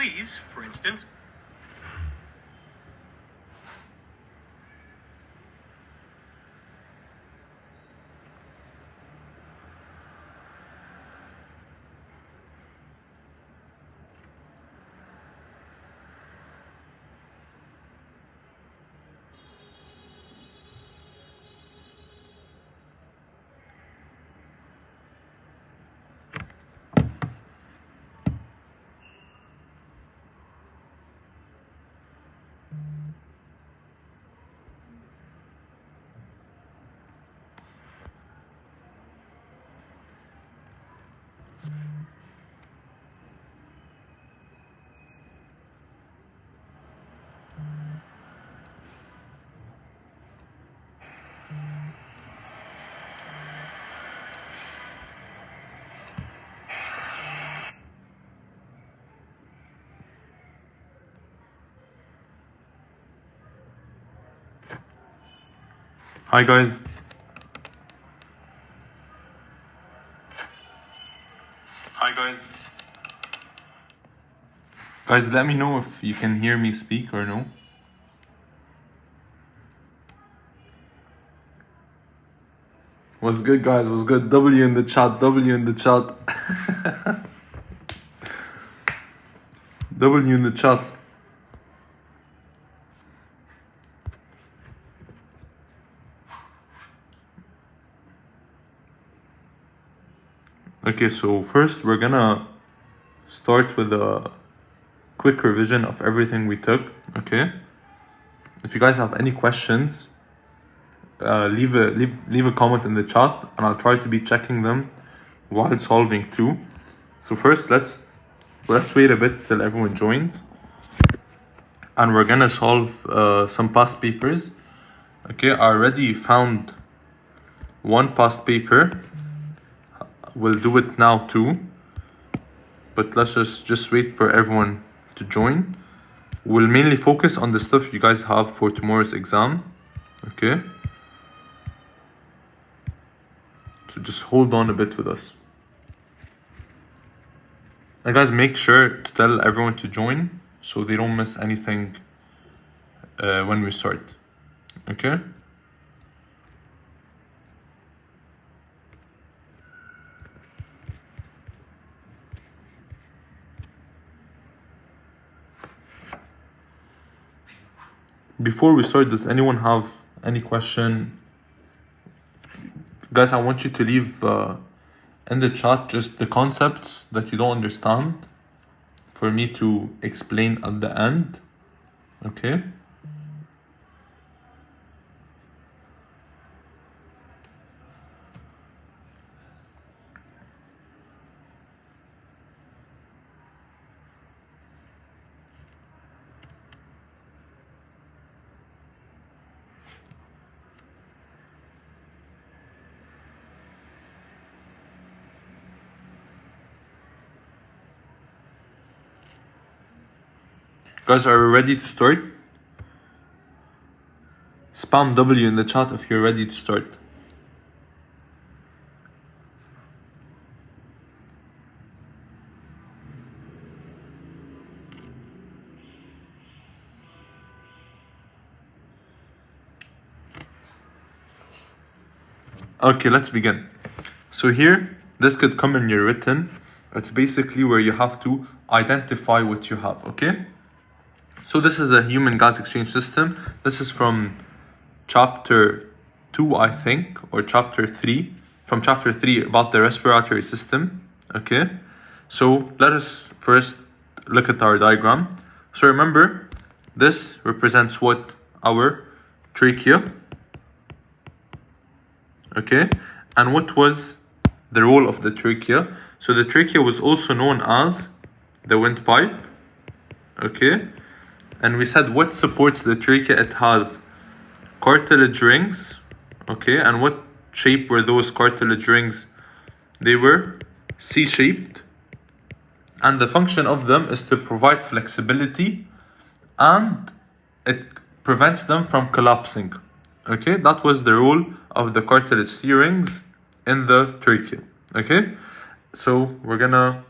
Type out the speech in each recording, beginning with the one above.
Please, for instance, Hi guys. Guys, let me know if you can hear me speak or no. What's good, guys? What's good? W in the chat. W in the chat. W in the chat. Okay, so first we're gonna start with a quick revision of everything we took, okay? If you guys have any questions, leave a comment in the chat and I'll try to be checking them while solving too. So first, let's wait a bit till everyone joins. And we're gonna solve some past papers. Okay, I already found one past paper. We'll do it now too, but let's just wait for everyone to join. We'll mainly focus on the stuff you guys have for tomorrow's exam, okay? So just hold on a bit with us. And guys, make sure to tell everyone to join so they don't miss anything when we start, okay? Before we start, does anyone have any question? Guys, I want you to leave in the chat just the concepts that you don't understand for me to explain at the end, okay? Guys, are you ready to start? Spam W in the chat if you're ready to start. Okay, let's begin. So here, this could come in your written. It's basically where you have to identify what you have, okay? So this is a human gas exchange system. This is from chapter 2, I think, or chapter 3. From chapter 3 about the respiratory system, okay? So let us first look at our diagram. So remember, this represents what? Our trachea, okay? And what was the role of the trachea? So the trachea was also known as the windpipe, okay? And we said what supports the trachea? It has cartilage rings, okay? And what shape were those cartilage rings? They were C-shaped. And the function of them is to provide flexibility and it prevents them from collapsing, okay? That was the role of the cartilage C-rings in the trachea, okay? So we're gonna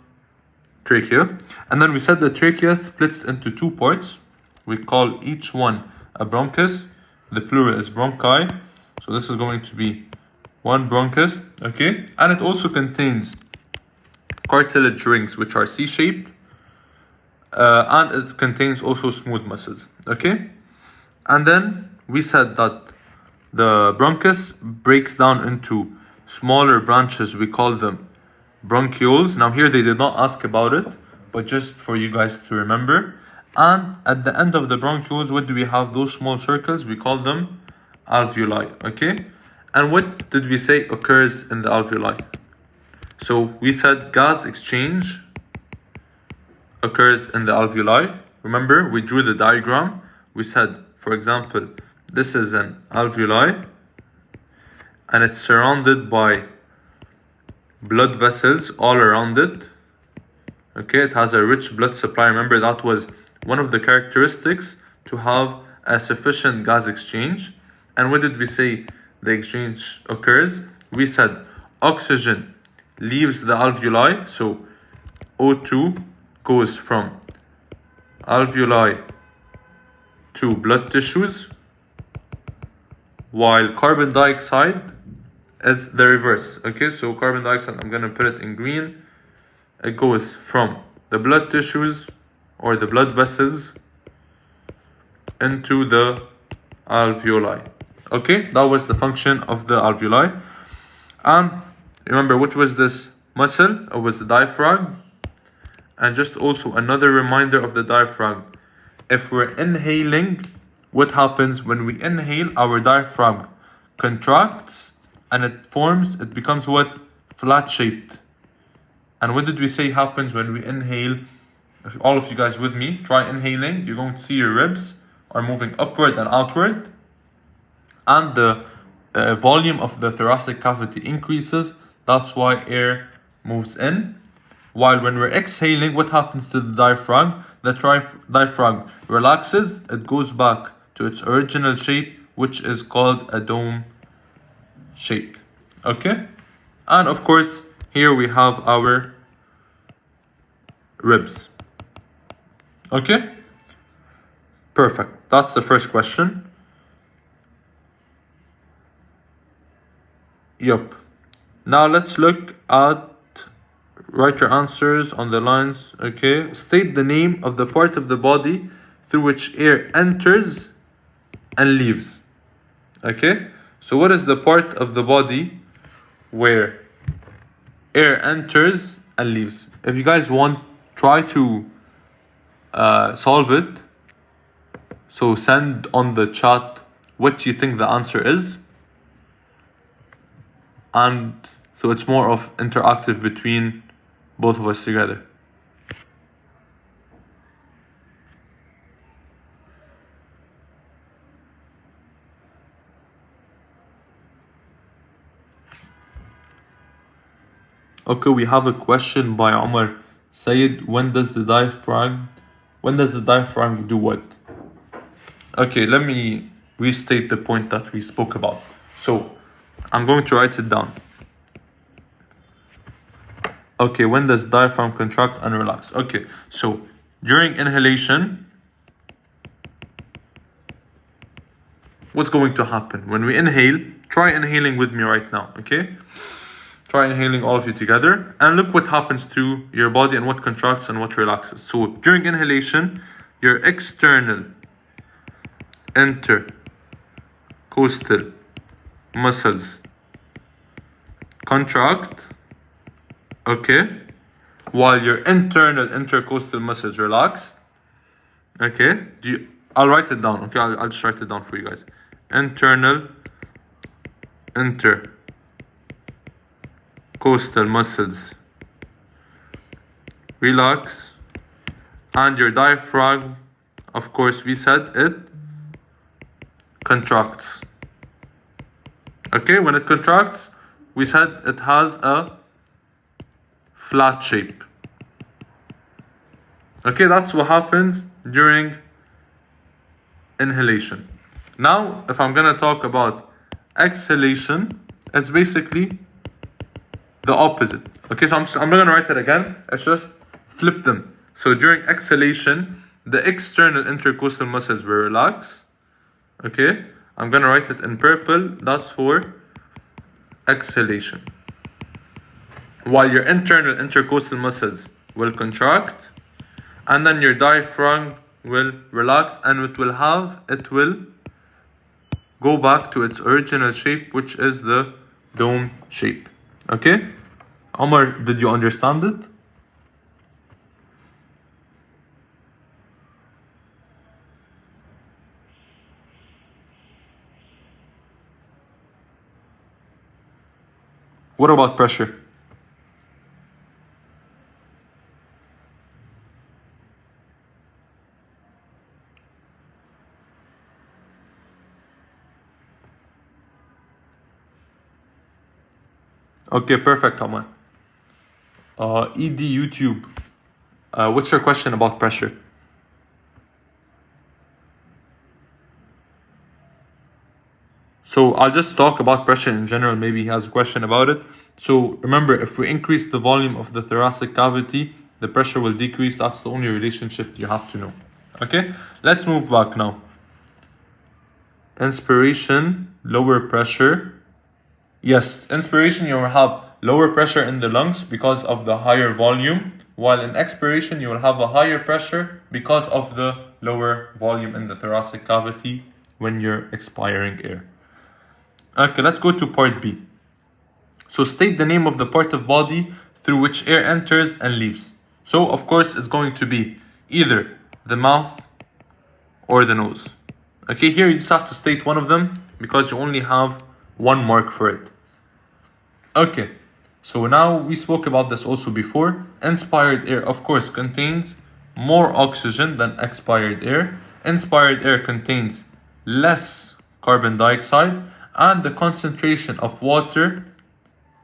trachea. And then we said the trachea splits into two parts. We call each one a bronchus. The plural is bronchi. So this is going to be one bronchus, okay? And it also contains cartilage rings, which are C-shaped. And it contains also smooth muscles, okay? And then we said that the bronchus breaks down into smaller branches. We call them bronchioles. Now here they did not ask about it, but just for you guys to remember. And at the end of the bronchioles, what do we have? Those small circles, we call them alveoli, okay? And what did we say occurs in the alveoli? So we said gas exchange occurs in the alveoli. Remember, we drew the diagram. We said, for example, this is an alveoli and it's surrounded by blood vessels all around it. Okay, it has a rich blood supply. Remember, that was one of the characteristics to have a sufficient gas exchange. And what did we say the exchange occurs? We said oxygen leaves the alveoli, so O2 goes from alveoli to blood tissues, while carbon dioxide is the reverse. Okay, so carbon dioxide, I'm gonna put it in green. It goes from the blood tissues or the blood vessels into the alveoli. Okay, that was the function of the alveoli. And remember, what was this muscle? It was the diaphragm. And just also another reminder of the diaphragm. If we're inhaling, what happens when we inhale? Our diaphragm contracts and it becomes what? Flat shaped. And what did we say happens when we inhale? If all of you guys with me, try inhaling. You're going to see your ribs are moving upward and outward. And the volume of the thoracic cavity increases. That's why air moves in. While when we're exhaling, what happens to the diaphragm? The diaphragm relaxes. It goes back to its original shape, which is called a dome shape. Okay? And of course, here we have our ribs. Okay? Perfect. That's the first question. Yup. Now let's look at, write your answers on the lines. Okay. State the name of the part of the body through which air enters and leaves. Okay. So what is the part of the body where air enters and leaves? If you guys want, try to solve it. So send on the chat what you think the answer is. And so it's more of interactive between both of us together. Okay, we have a question by Omar Sayed. When does the diaphragm do what? Okay, let me restate the point that we spoke about. So I'm going to write it down. Okay, when does diaphragm contract and relax? Okay, so during inhalation, what's going to happen? When we inhale, try inhaling with me right now, okay? Try inhaling, all of you together, and look what happens to your body and what contracts and what relaxes. So during inhalation, your external intercostal muscles contract, okay, while your internal intercostal muscles relax. Okay, I'll write it down. Okay, I'll just write it down for you guys. Internal intercostal muscles relax, and your diaphragm, of course, we said it contracts. Okay, when it contracts, we said it has a flat shape. Okay, that's what happens during inhalation. Now, if I'm gonna talk about exhalation, it's basically the opposite. Okay, so I'm not gonna write it again. It's just flip them. So during exhalation, the external intercostal muscles will relax. Okay, I'm gonna write it in purple. That's for exhalation. While your internal intercostal muscles will contract, and then your diaphragm will relax, and it will go back to its original shape, which is the dome shape. Okay, Omar, did you understand it? What about pressure? Okay, perfect, Omar. ED YouTube, what's your question about pressure? So I'll just talk about pressure in general. Maybe he has a question about it. So remember, if we increase the volume of the thoracic cavity, the pressure will decrease. That's the only relationship you have to know. Okay, let's move back now. Inspiration, lower pressure. Yes, inspiration, you will have lower pressure in the lungs because of the higher volume, while in expiration, you will have a higher pressure because of the lower volume in the thoracic cavity when you're expiring air. Okay, let's go to part B. So state the name of the part of body through which air enters and leaves. So of course it's going to be either the mouth or the nose. Okay, here you just have to state one of them because you only have one mark for it. Okay, so now we spoke about this also before. Inspired air, of course, contains more oxygen than expired air. Inspired air contains less carbon dioxide, and the concentration of water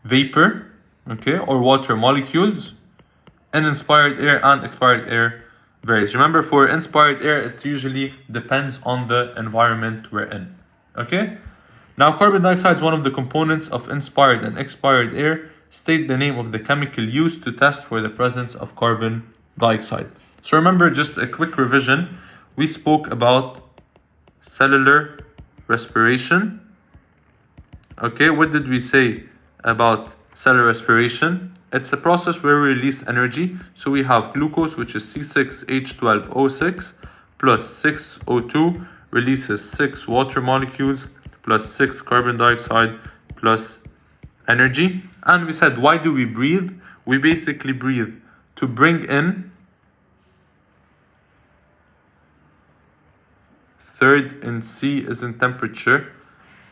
vapor, okay, or water molecules in inspired air and expired air varies. Remember, for inspired air, it usually depends on the environment we're in. Okay, now carbon dioxide is one of the components of inspired and expired air. State the name of the chemical used to test for the presence of carbon dioxide. So remember, just a quick revision, we spoke about cellular respiration. Okay, what did we say about cellular respiration? It's a process where we release energy. So we have glucose, which is C6H12O6, plus 6O2 releases 6 water molecules, plus 6 carbon dioxide, plus energy. And we said, why do we breathe? We basically breathe to bring in third in C is in temperature.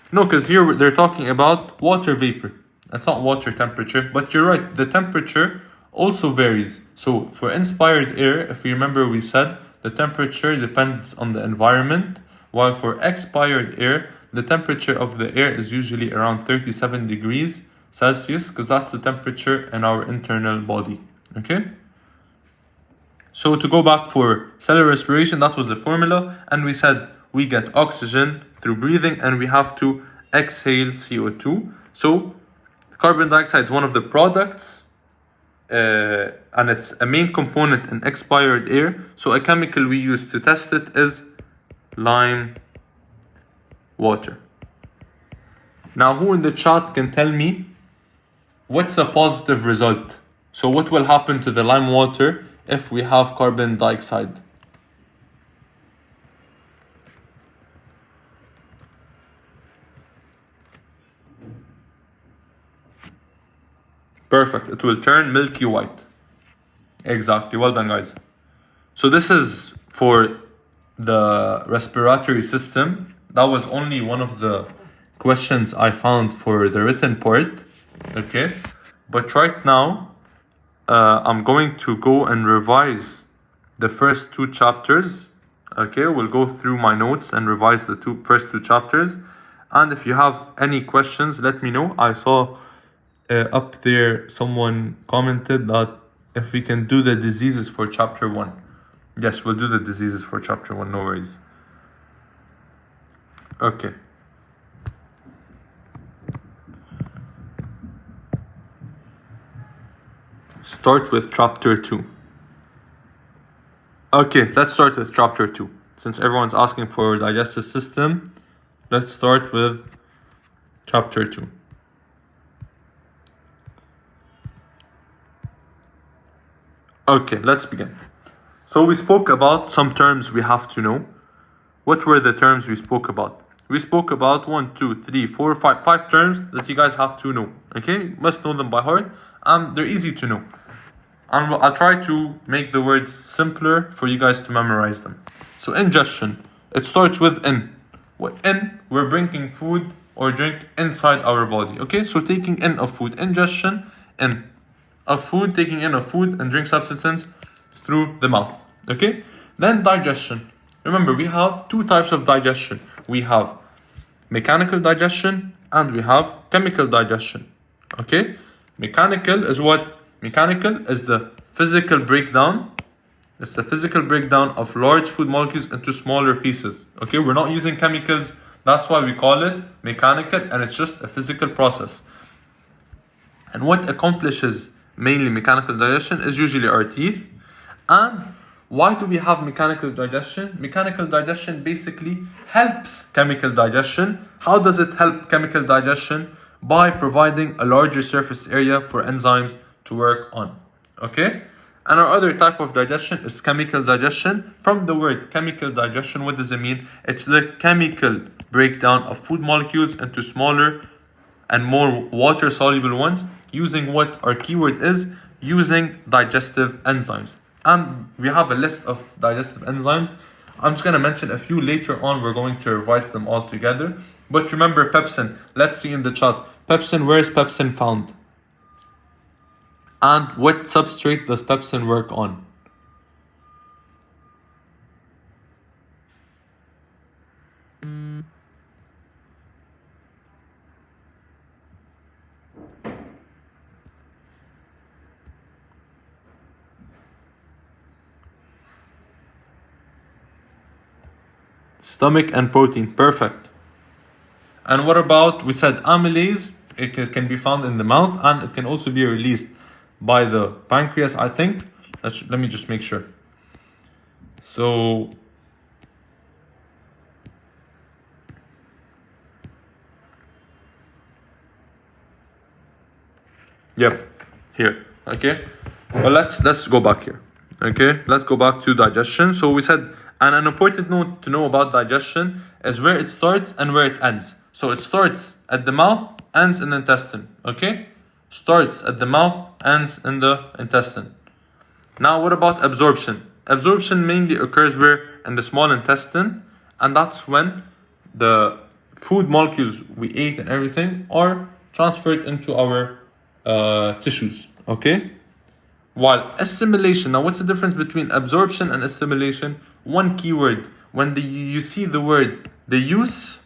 No, because here they're talking about water vapor. That's not water temperature, but you're right. The temperature also varies. So for inspired air, if you remember, we said the temperature depends on the environment, while for expired air, the temperature of the air is usually around 37 degrees Celsius, because that's the temperature in our internal body. Okay? So to go back for cellular respiration, that was the formula, and we said we get oxygen through breathing and we have to exhale CO2. So carbon dioxide is one of the products and it's a main component in expired air. So a chemical we use to test it is lime water. Now who in the chat can tell me what's a positive result? So what will happen to the lime water if we have carbon dioxide? Perfect, it will turn milky white. Exactly, well done guys. So this is for the respiratory system. That was only one of the questions I found for the written part. Okay, but right now I'm going to go and revise the first 2 chapters. Okay, we'll go through my notes and revise the first two chapters. And if you have any questions, let me know. I saw up there someone commented that if we can do the diseases for chapter 1. Yes, we'll do the diseases for chapter 1, no worries. Okay. Start with chapter 2. Okay, let's start with chapter 2. Since everyone's asking for digestive system, let's start with chapter 2. Okay, let's begin. So we spoke about some terms we have to know. What were the terms we spoke about? We spoke about 5 terms that you guys have to know. Okay, you must know them by heart, and they're easy to know. And I'll try to make the words simpler for you guys to memorize them. So ingestion, it starts with in. In, we're bringing food or drink inside our body. Okay, so taking in of food, ingestion, in of food, taking in of food and drink substance through the mouth. Okay, then digestion. Remember, we have 2 types of digestion. We have mechanical digestion and we have chemical digestion. Okay, mechanical is what? Mechanical is the physical breakdown. It's the physical breakdown of large food molecules into smaller pieces. Okay, we're not using chemicals. That's why we call it mechanical, and it's just a physical process. And what accomplishes mainly mechanical digestion is usually our teeth. And why do we have mechanical digestion? Mechanical digestion basically helps chemical digestion. How does it help chemical digestion? By providing a larger surface area for enzymes to work on. Okay? And our other type of digestion is chemical digestion. From the word chemical digestion, what does it mean? It's the chemical breakdown of food molecules into smaller and more water-soluble ones, using what our keyword is, using digestive enzymes. And we have a list of digestive enzymes. I'm just going to mention a few later on. We're going to revise them all together. But remember pepsin. Let's see in the chat. Pepsin, where is pepsin found? And what substrate does pepsin work on? Stomach and protein. Perfect. And what about, we said amylase, it can be found in the mouth and it can also be released by the pancreas, I think. Let me just make sure. So, yep, here, okay. But let's go back here, okay. Let's go back to digestion. So we said, and an important note to know about digestion is where it starts and where it ends. So it starts at the mouth, ends in the intestine, okay? Starts at the mouth, ends in the intestine. Now what about absorption? Absorption mainly occurs where? In the small intestine, and that's when the food molecules we ate and everything are transferred into our tissues, okay? While assimilation, now what's the difference between absorption and assimilation? One keyword, when you see the word the use,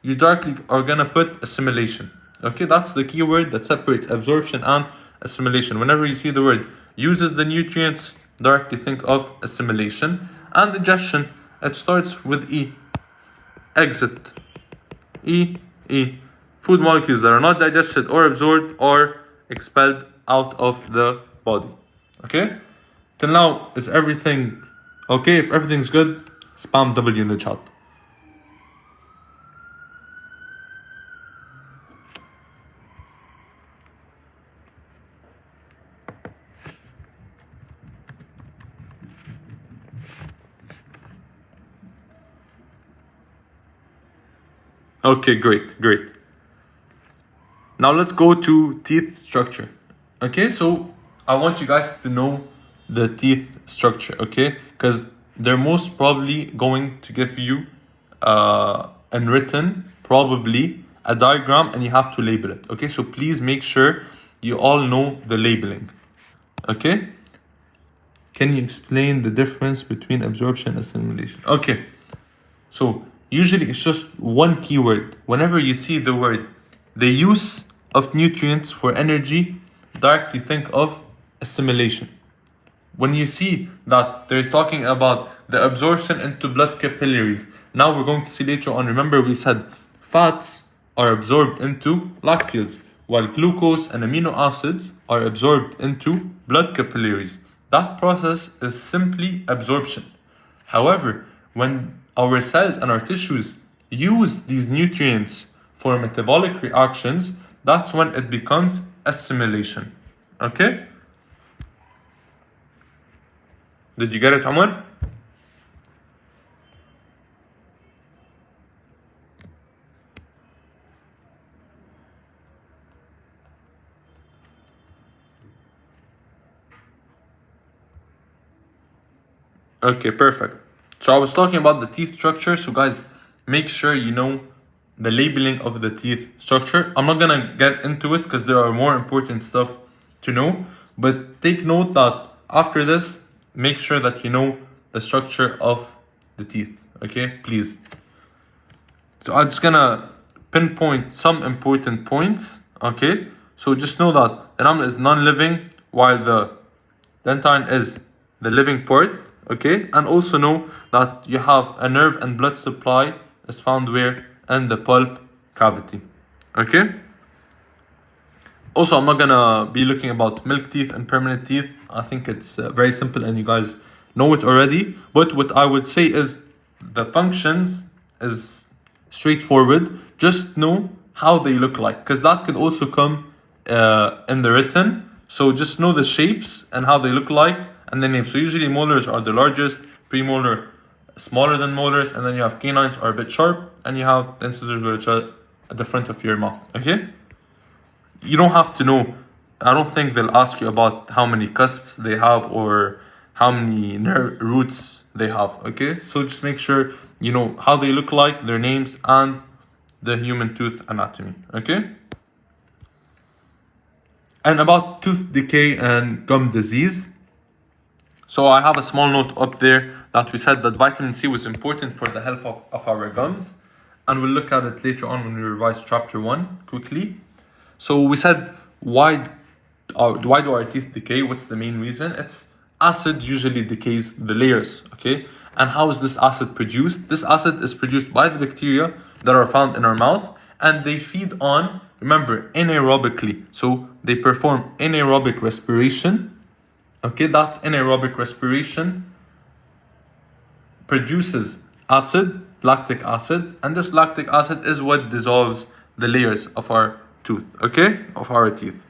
you directly are gonna put assimilation. Okay, that's the keyword that separates absorption and assimilation. Whenever you see the word uses the nutrients, directly think of assimilation. And digestion, it starts with E. Exit. E. Food molecules that are not digested or absorbed or expelled out of the body. Okay? Till now, is everything okay? If everything's good, spam W in the chat. Okay, great. Now let's go to teeth structure. Okay, so I want you guys to know the teeth structure, okay? Because they're most probably going to give you in written, probably a diagram, and you have to label it, okay? So please make sure you all know the labeling, okay? Can you explain the difference between absorption and assimilation? Okay, so usually it's just one keyword. Whenever you see the word, the use of nutrients for energy, directly think of assimilation. When you see that they're talking about the absorption into blood capillaries, now we're going to see later on, remember we said fats are absorbed into lacteals, while glucose and amino acids are absorbed into blood capillaries. that process is simply absorption. However, when our cells and our tissues use these nutrients for metabolic reactions, that's when it becomes assimilation. Okay? Did you get it, Omar? Okay, perfect. So I was talking about the teeth structure. So guys, make sure you know the labeling of the teeth structure. I'm not gonna get into it because there are more important stuff to know. But take note that after this, make sure that you know the structure of the teeth. Okay, please. So I'm just gonna pinpoint some important points. Okay, so just know that the enamel is non-living while the dentine is the living part. Okay, and also know that you have a nerve and blood supply is found where? In the pulp cavity. Okay. Also, I'm not gonna be looking about milk teeth and permanent teeth. I think it's very simple and you guys know it already. But what I would say is the functions is straightforward. Just know how they look like, because that could also come in the written. So just know the shapes and how they look like and the name. So usually molars are the largest, premolar smaller than molars, and then you have canines are a bit sharp, and you have the incisors which are at the front of your mouth. Okay? You don't have to know. I don't think they'll ask you about how many cusps they have or how many nerve roots they have. Okay? So just make sure you know how they look like, their names, and the human tooth anatomy. Okay? And about tooth decay and gum disease. So I have a small note up there that we said that vitamin C was important for the health of our gums. And we'll look at it later on when we revise chapter 1 quickly. So we said, why do our teeth decay? What's the main reason? It's acid usually decays the layers, okay? And how is this acid produced? This acid is produced by the bacteria that are found in our mouth, and they feed on, remember, anaerobically. So they perform anaerobic respiration. Okay, that anaerobic respiration produces acid, lactic acid, and this lactic acid is what dissolves the layers of our tooth, okay, of our teeth.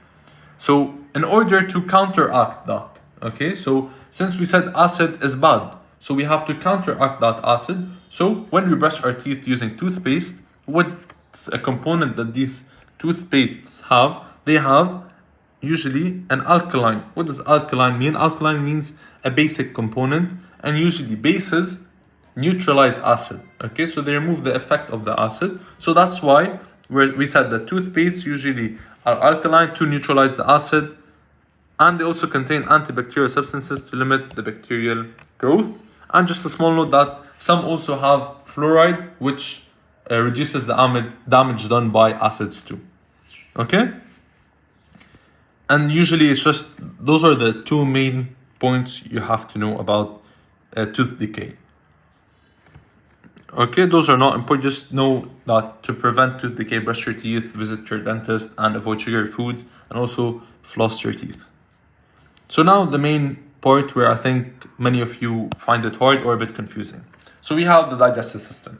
So in order to counteract that, okay, so since we said acid is bad, so we have to counteract that acid. So when we brush our teeth using toothpaste, what's a component that these toothpastes have? They have usually an alkaline. What does alkaline mean? Alkaline means a basic component, and usually bases neutralize acid. Okay, so they remove the effect of the acid. So that's why we said that toothpastes usually are alkaline to neutralize the acid, and they also contain antibacterial substances to limit the bacterial growth. And just a small note that some also have fluoride, which reduces the damage done by acids too. Okay? And usually it's just, those are the two main points you have to know about tooth decay. Okay, those are not important. Just know that to prevent tooth decay, brush your teeth, visit your dentist, and avoid sugary foods, and also floss your teeth. So now the main part where I think many of you find it hard or a bit confusing. So we have the digestive system.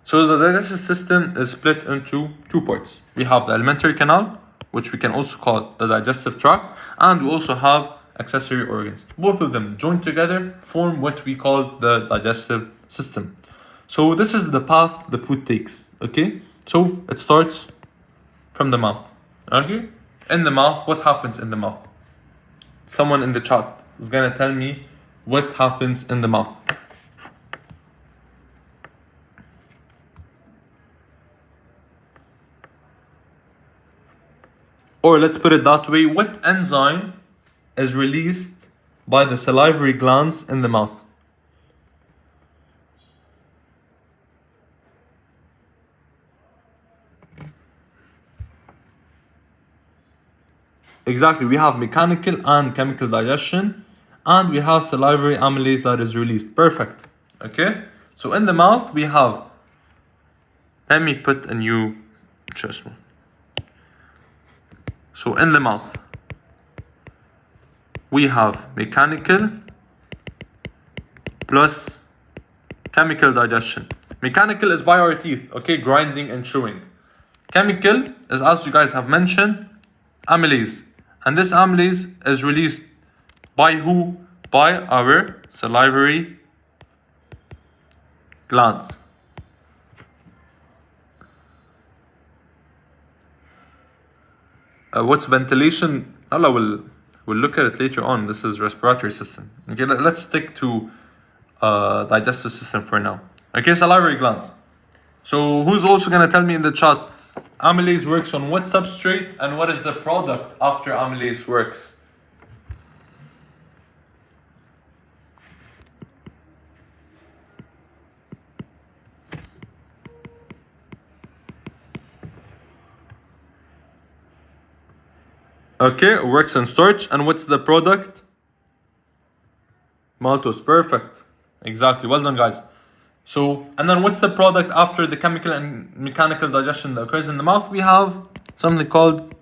So the digestive system is split into two parts. We have the alimentary canal, which we can also call the digestive tract, and we also have accessory organs. Both of them joined together form what we call the digestive system. So this is the path the food takes, okay? So it starts from the mouth, okay? In the mouth, what happens in the mouth? Someone in the chat is gonna tell me what happens in the mouth. Or let's put it that way, what enzyme is released by the salivary glands in the mouth? Exactly, we have mechanical and chemical digestion, and we have salivary amylase that is released. Perfect. Okay, so in the mouth we have, let me put a new chest one. So in the mouth we have mechanical plus chemical digestion. Mechanical is by our teeth, okay, grinding and chewing. Chemical is, as you guys have mentioned, amylase. And this amylase is released by who? By our salivary glands. What's ventilation? Allah will look at it later on. This is respiratory system. Okay, let's stick to digestive system for now. Okay, salivary glands. So who's also gonna tell me in the chat, amylase works on what substrate and what is the product after amylase works? Okay, it works on starch. And what's the product? Maltose. Perfect. Exactly. Well done, guys. So, and then what's the product after the chemical and mechanical digestion that occurs in the mouth? We have something called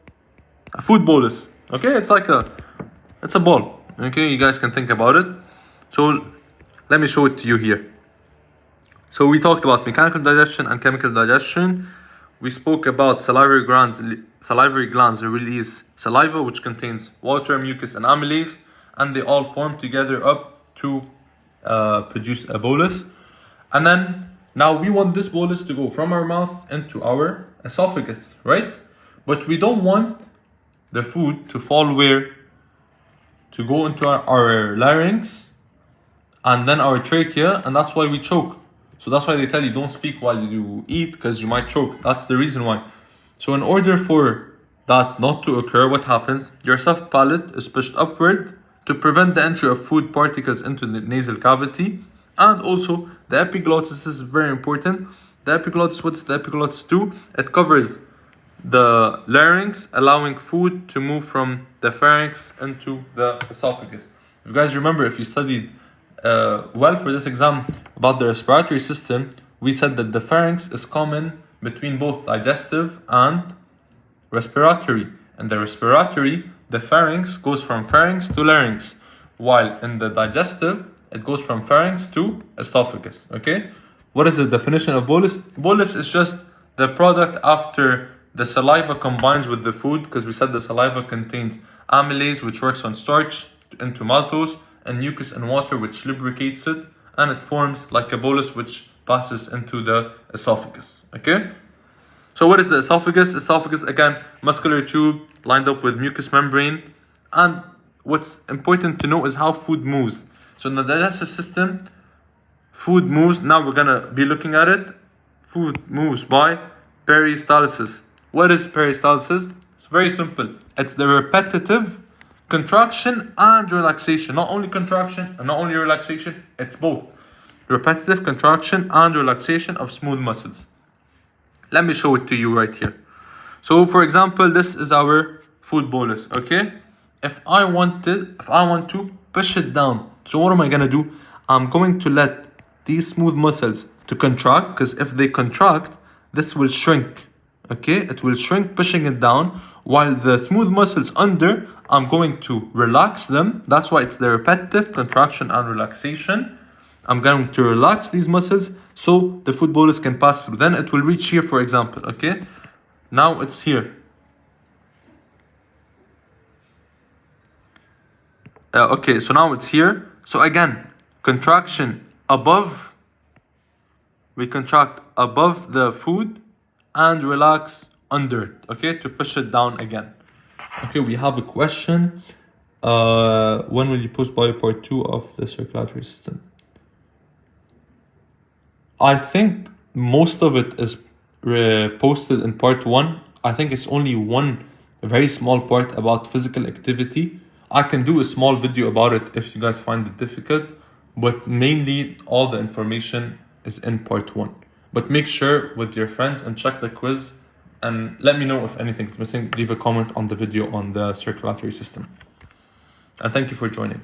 a food bolus. Okay, it's a ball. Okay, you guys can think about it. So, let me show it to you here. So, we talked about mechanical digestion and chemical digestion. We spoke about salivary glands release saliva, which contains water, mucus, and amylase, and they all form together up to produce a bolus. And then now we want this bolus to go from our mouth into our esophagus, right? But we don't want the food to fall where? To go into our larynx and then our trachea, and that's why we choke. So that's why they tell you don't speak while you eat, because you might choke. That's the reason why. So in order for that not to occur, what happens? Your soft palate is pushed upward to prevent the entry of food particles into the nasal cavity. And also the epiglottis is very important. The epiglottis, what's the epiglottis do? It covers the larynx, allowing food to move from the pharynx into the esophagus. If you guys remember, if you studied well for this exam about the respiratory system, we said that the pharynx is common between both digestive and respiratory. And the respiratory, the pharynx goes from pharynx to larynx, while in the digestive, it goes from pharynx to esophagus. Okay, what is the definition of bolus? Bolus is just the product after the saliva combines with the food, because we said the saliva contains amylase, which works on starch into maltose, and mucus and water, which lubricates it, and it forms like a bolus which passes into the esophagus. Okay, so what is the esophagus? Esophagus, again, muscular tube lined up with mucous membrane. And what's important to know is how food moves. So in the digestive system, food moves. Now we're gonna be looking at it. Food moves by peristalsis. What is peristalsis? It's very simple. It's the repetitive contraction and relaxation. Not only contraction and not only relaxation, it's both. Repetitive contraction and relaxation of smooth muscles. Let me show it to you right here. So for example, this is our food bolus, okay? If I want to push it down, so what am I gonna do? I'm going to let these smooth muscles to contract, because if they contract, this will shrink, okay? It will shrink, pushing it down, while the smooth muscles under, I'm going to relax them. That's why it's the repetitive contraction and relaxation. I'm going to relax these muscles so the food bolus can pass through. Then it will reach here, for example, okay? Now it's here. Okay, so now it's here. So again, contraction above. We contract above the food and relax under it, okay, to push it down again. Okay, we have a question. When will you post bio part 2 of the circulatory system? I think most of it is posted in part 1. I think it's only one very small part about physical activity. I can do a small video about it if you guys find it difficult, but mainly all the information is in part 1. But make sure with your friends and check the quiz, and let me know if anything is missing. Leave a comment on the video on the circulatory system. And thank you for joining.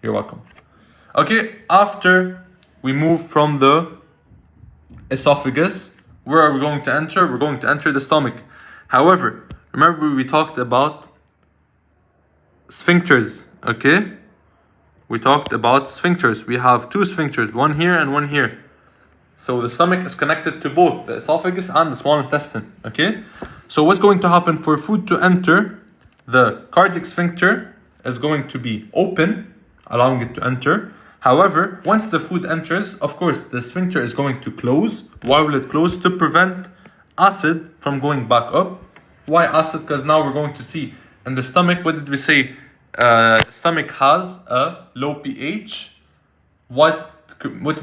You're welcome. Okay, after we move from the esophagus, where are we going to enter? We're going to enter the stomach. However, remember we talked about sphincters okay, we talked about sphincters. We have two sphincters, one here and one here. So the stomach is connected to both the esophagus and the small intestine, okay? So what's going to happen for food to enter? The cardiac sphincter is going to be open, allowing it to enter. However, once the food enters, of course, the sphincter is going to close. Why will it close? To prevent acid from going back up. Why acid? Because now we're going to see in the stomach, what did we say? Stomach has a low pH. What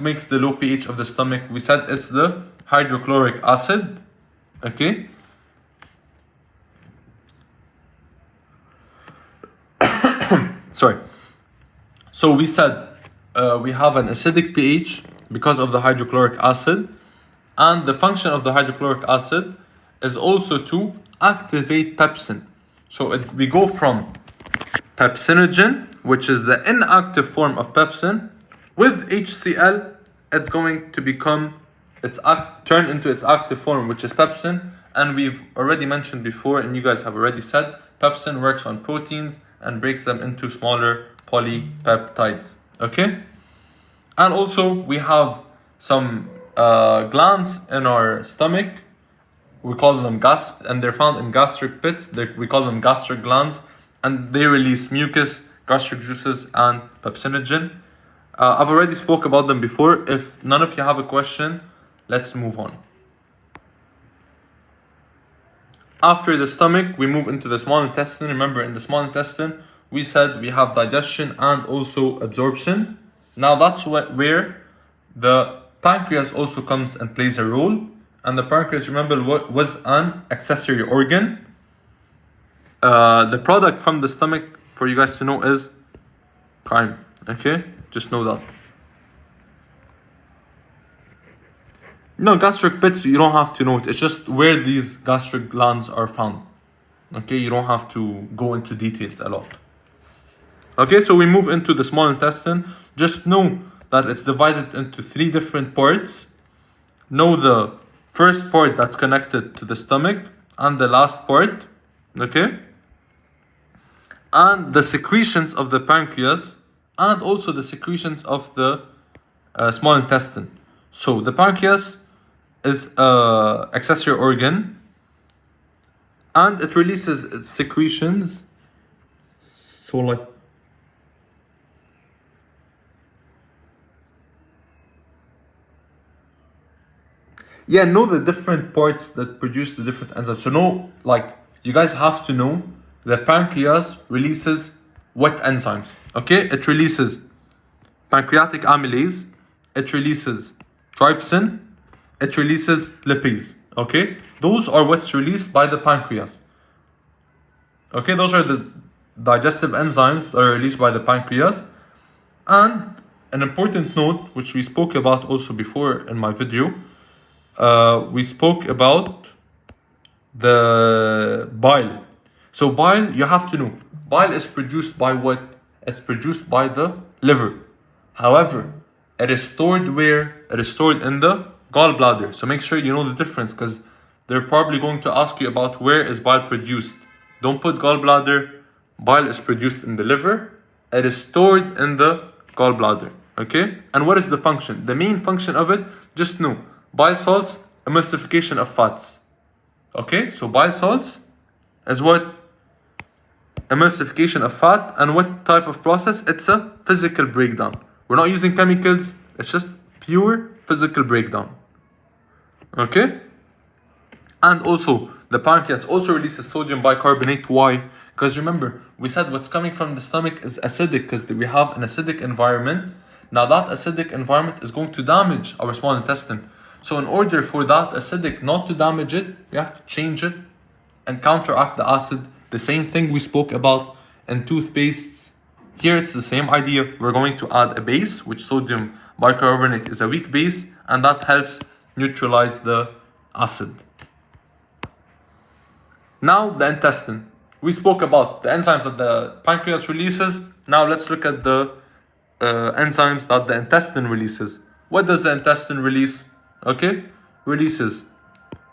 makes the low pH of the stomach? We said it's the hydrochloric acid, okay? Sorry. So we said we have an acidic pH because of the hydrochloric acid, and the function of the hydrochloric acid is also to activate pepsin. So we go from pepsinogen, which is the inactive form of pepsin, with HCl, it's going to become, turn into its active form, which is pepsin. And we've already mentioned before, and you guys have already said, pepsin works on proteins and breaks them into smaller polypeptides, okay? And also we have some glands in our stomach. We call them and they're found in gastric pits. We call them gastric glands, and they release mucus, gastric juices, and pepsinogen. I've already spoke about them before. If none of you have a question, let's move on. After the stomach, we move into the small intestine. Remember, in the small intestine, we said we have digestion and also absorption. Now that's where the pancreas also comes and plays a role. And the pancreas, remember, was an accessory organ. The product from the stomach, for you guys to know, is chyme, okay? Just know that. No, gastric pits, you don't have to know it. It's just where these gastric glands are found. Okay, you don't have to go into details a lot. Okay, so we move into the small intestine. Just know that it's divided into 3 different parts. Know the first part that's connected to the stomach and the last part, okay? And the secretions of the pancreas and also the secretions of the small intestine. So the pancreas is an accessory organ and it releases its secretions. So like, yeah, know the different parts that produce the different enzymes. So know, like, you guys have to know the pancreas releases what enzymes, okay? It releases pancreatic amylase, it releases trypsin, it releases lipase, okay? Those are what's released by the pancreas. Okay, those are the digestive enzymes that are released by the pancreas. And an important note, which we spoke about also before in my video, we spoke about the bile. So bile, you have to know, bile is produced by what? It's produced by the liver. However, it is stored where? It is stored in the gallbladder. So make sure you know the difference, because they're probably going to ask you about where is bile produced. Don't put gallbladder. Bile is produced in the liver. It is stored in the gallbladder, okay? And what is the function? The main function of it, just know, bile salts, emulsification of fats. Okay, so bile salts is what? Emulsification of fat. And what type of process? It's a physical breakdown. We're not using chemicals, it's just pure physical breakdown. Okay? And also, the pancreas also releases sodium bicarbonate. Why? Because remember, we said what's coming from the stomach is acidic, because we have an acidic environment. Now that acidic environment is going to damage our small intestine. So in order for that acidic not to damage it, we have to change it and counteract the acid. The same thing we spoke about in toothpastes. Here it's the same idea. We're going to add a base, which sodium bicarbonate is a weak base, and that helps neutralize the acid. Now the intestine. We spoke about the enzymes that the pancreas releases. Now let's look at the enzymes that the intestine releases. What does the intestine release? Okay, releases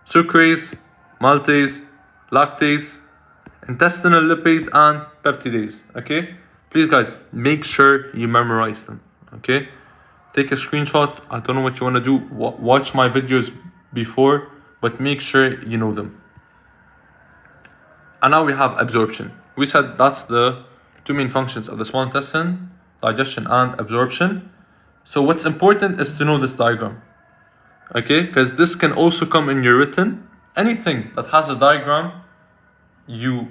sucrase, maltase, lactase, intestinal lipase, and peptidase. Okay, Please guys, make sure you memorize them, okay? Take a screenshot. I don't know what you want to do. Watch my videos before, but make sure you know them. And now we have absorption. We said that's the two main functions of the small intestine, digestion and absorption. So what's important is to know this diagram, okay? Because this can also come in your written. Anything that has a diagram, you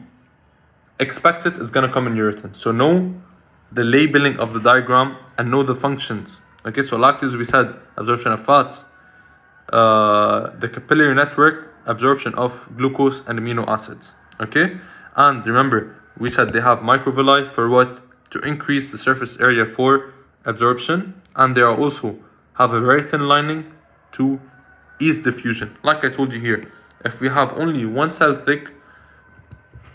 expect it is going to come in your written. So know the labeling of the diagram and know the functions. Okay, so lactase, we said absorption of fats, the capillary network, absorption of glucose and amino acids. Okay, and remember, we said they have microvilli for what? To increase the surface area for absorption, and they are also have a very thin lining to ease diffusion. Like I told you here, if we have only one cell thick,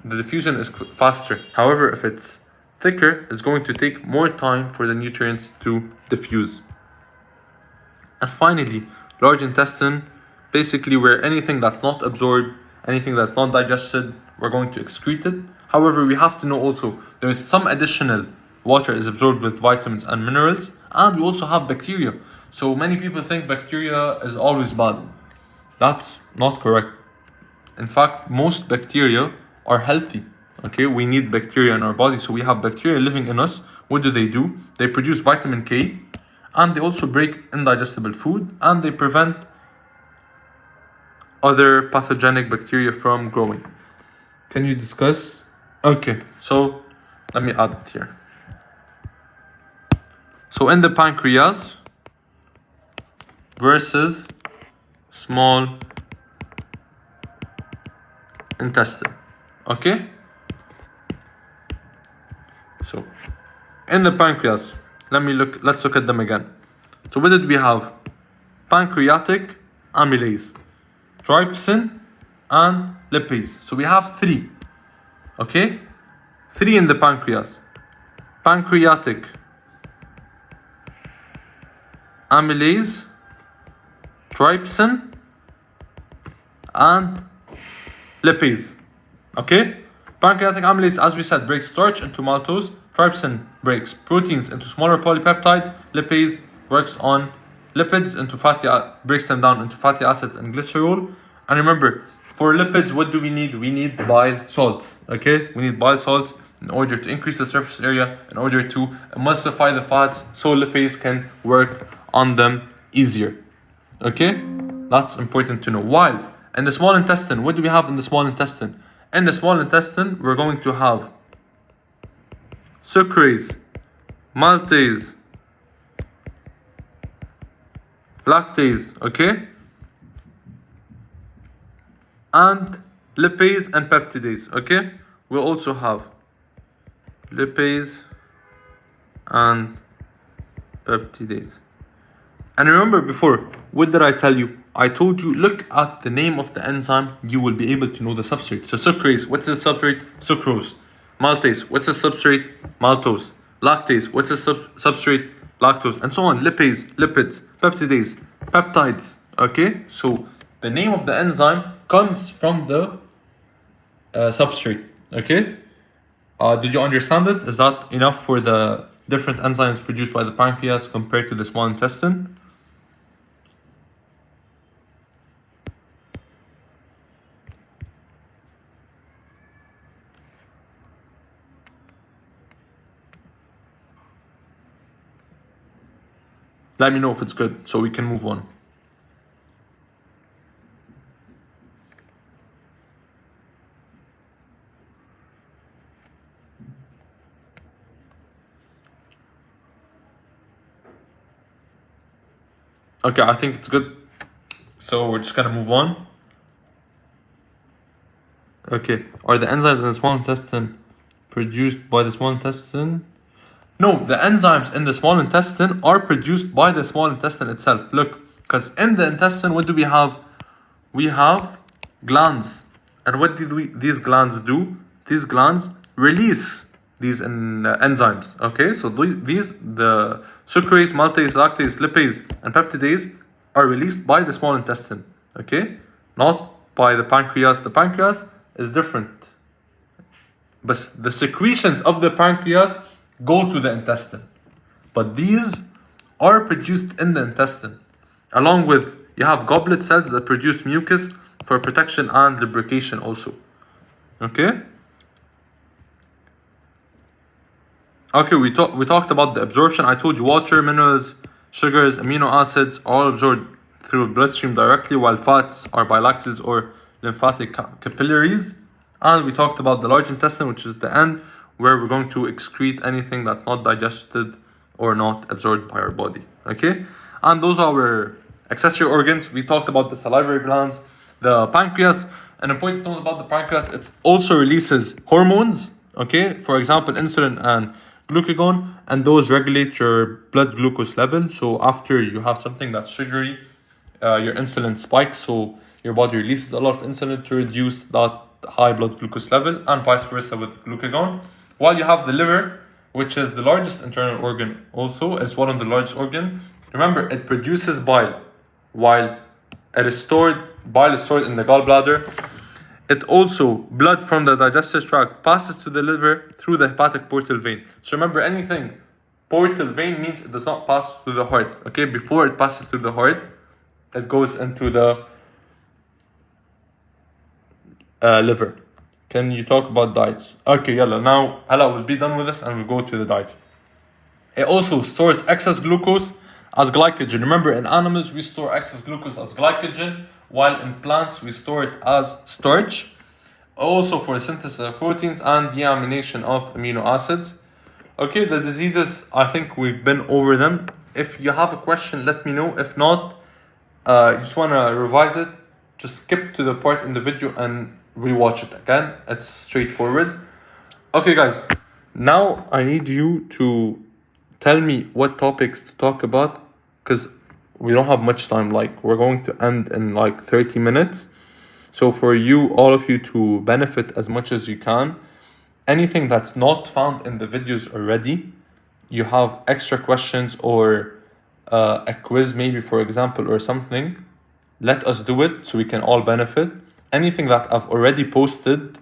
the diffusion is faster. However, if it's thicker, it's going to take more time for the nutrients to diffuse. And finally, large intestine, basically where anything that's not absorbed, anything that's not digested, we're going to excrete it. However, we have to know also there is some additional water is absorbed with vitamins and minerals, and we also have bacteria. So many people think bacteria is always bad. That's not correct. In fact, most bacteria are healthy. Okay, we need bacteria in our body, so we have bacteria living in us. What do? They produce vitamin K, and they also break indigestible food, and they prevent other pathogenic bacteria from growing. Can you discuss? Okay, so let me add it here. So in the pancreas versus small intestine. Okay, so in the pancreas, let's look at them again. So what did we have? Pancreatic amylase, trypsin and lipase. So we have three. Okay, three in the pancreas: pancreatic amylase, trypsin and lipase. Okay, pancreatic amylase, as we said, breaks starch into maltose. Trypsin breaks proteins into smaller polypeptides. Lipase works on lipids into breaks them down into fatty acids and glycerol. And remember, for lipids, what do we need? We need bile salts. Okay, we need bile salts in order to increase the surface area, in order to emulsify the fats, so lipase can work on them easier. Okay, that's important to know. While in the small intestine, what do we have in the small intestine? In the small intestine, we're going to have sucrase, maltase, lactase, okay? And lipase and peptidase, okay? We'll also have lipase and peptidase. And remember before, what did I tell you? I told you, look at the name of the enzyme, you will be able to know the substrate. So sucrase, what's the substrate? Sucrose. Maltase, what's the substrate? Maltose. Lactase, what's the substrate? Lactose. And so on. Lipase, lipids, peptidase, peptides. Okay, so the name of the enzyme comes from the substrate. Okay, did you understand it? Is that enough for the different enzymes produced by the pancreas compared to the small intestine? Let me know if it's good so we can move on. Okay, I think it's good. So we're just gonna move on. Okay, are the enzymes in the small intestine produced by the small intestine? No, the enzymes in the small intestine are produced by the small intestine itself. Look, because in the intestine, what do we have? We have glands. And what did these glands do? These glands release these enzymes. Okay, so the sucrase, maltase, lactase, lipase, and peptidase are released by the small intestine. Okay, not by the pancreas. The pancreas is different. But the secretions of the pancreas go to the intestine. But these are produced in the intestine. Along with, you have goblet cells that produce mucus for protection and lubrication also. Okay? Okay, we talked about the absorption. I told you water, minerals, sugars, amino acids are all absorbed through bloodstream directly, while fats are by lacteals or lymphatic capillaries. And we talked about the large intestine, which is the end where we're going to excrete anything that's not digested or not absorbed by our body. Okay? And those are our accessory organs. We talked about the salivary glands, the pancreas. An important note about the pancreas, it also releases hormones. Okay? For example, insulin and glucagon, and those regulate your blood glucose level. So after you have something that's sugary, your insulin spikes, so your body releases a lot of insulin to reduce that high blood glucose level, and vice versa with glucagon. While you have the liver, which is the largest internal organ also, it's one of the largest organs. Remember, it produces bile, while bile is stored in the gallbladder. It also, blood from the digestive tract passes to the liver through the hepatic portal vein. So remember, anything portal vein means it does not pass through the heart. Okay, before it passes through the heart, it goes into the liver. Can you talk about diets? Okay, yalla, now Hala will be done with this and we'll go to the diet. It also stores excess glucose as glycogen. Remember, in animals we store excess glucose as glycogen, while in plants we store it as starch. Also for the synthesis of proteins and deamination of amino acids. Okay, the diseases, I think we've been over them. If you have a question, let me know. If not, you just want to revise it, just skip to the part in the video and rewatch it again. It's straightforward. Okay guys, now I need you to tell me what topics to talk about, because we don't have much time. Like, we're going to end in like 30 minutes. So for you, all of you, to benefit as much as you can, anything that's not found in the videos already, you have extra questions or a quiz maybe, for example, or something, let us do it so we can all benefit. Anything that I've already posted,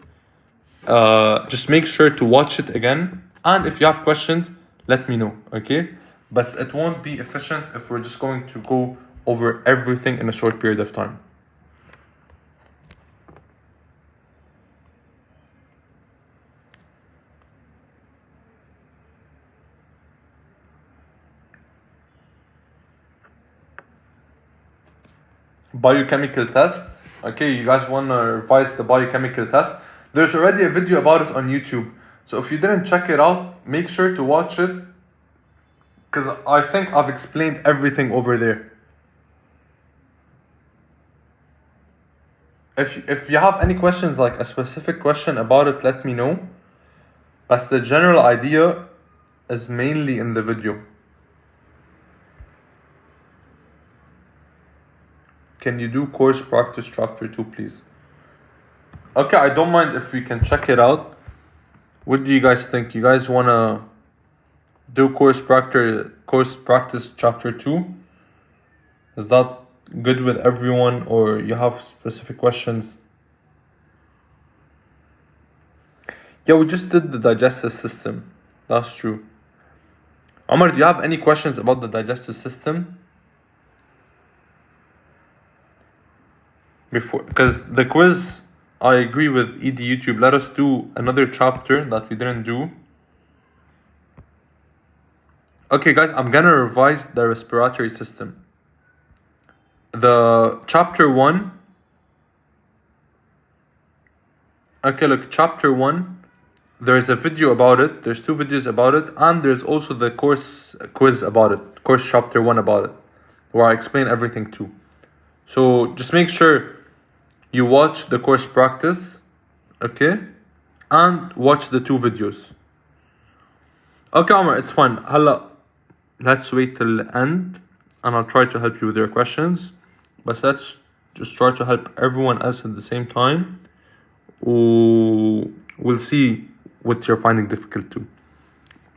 just make sure to watch it again. And if you have questions, let me know, okay? But it won't be efficient if we're just going to go over everything in a short period of time. Biochemical tests. Okay, you guys want to revise the biochemical test? There's already a video about it on YouTube. So if you didn't check it out, make sure to watch it, because I think I've explained everything over there. If you have any questions, like a specific question about it, let me know. But the general idea is mainly in the video. Can you do course practice chapter 2, please? Okay, I don't mind if we can check it out. What do you guys think? You guys want to do course practice chapter 2? Is that good with everyone, or you have specific questions? Yeah, we just did the digestive system. That's true. Omar, do you have any questions about the digestive system? Because the quiz, I agree with ED YouTube. Let us do another chapter that we didn't do. Okay guys, I'm gonna revise the respiratory system. The chapter 1. Okay, look, chapter 1. There's a video about it. There's 2 videos about it. And there's also the course quiz about it. Course chapter 1 about it, where I explain everything too. So just make sure you watch the course practice, okay? And watch the 2 videos. Okay, Omar, it's fine. Hala, let's wait till the end, and I'll try to help you with your questions. But let's just try to help everyone else at the same time. We'll see what you're finding difficult too.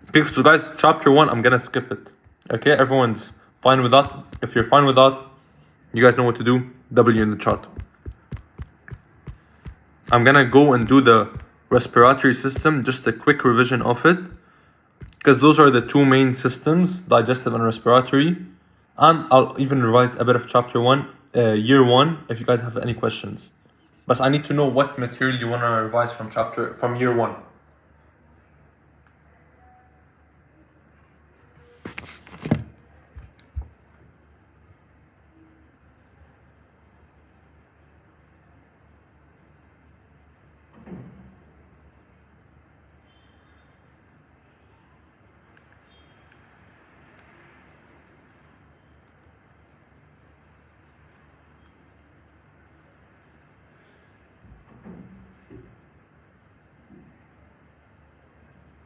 Okay, so guys, chapter 1, I'm gonna skip it. Okay, everyone's fine with that? If you're fine with that, you guys know what to do. W in the chat. I'm gonna go and do the respiratory system, just a quick revision of it. because those are the two main systems, digestive and respiratory. And I'll even revise a bit of chapter 1, year 1, if you guys have any questions. But I need to know what material you want to revise from year 1.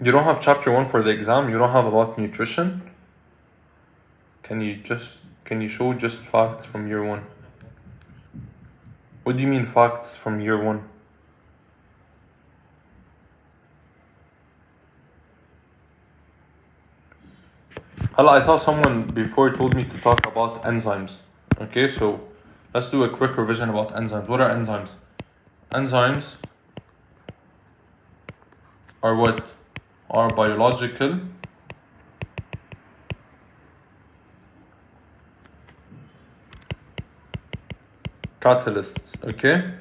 You don't have chapter 1 for the exam? You don't have about nutrition? Can you show just facts from year 1? What do you mean facts from year 1? I saw someone before told me to talk about enzymes. Okay, so let's do a quick revision about enzymes. What are enzymes? Enzymes are what? Are biological catalysts. Okay,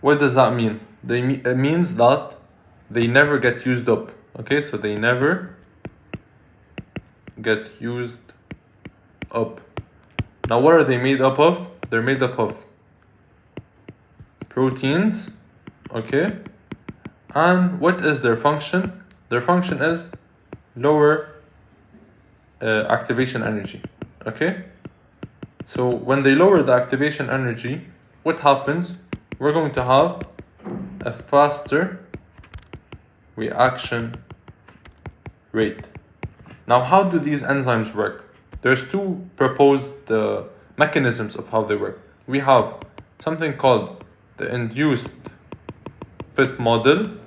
what does that mean? It means that they never get used up. Okay, so they never get used up. Now what are they made up of? They're made up of proteins. Okay, and what is their function? Their function is lower activation energy. Okay, so when they lower the activation energy, what happens? We're going to have a faster reaction rate. Now, how do these enzymes work? There's two proposed mechanisms of how they work. We have something called the induced fit model,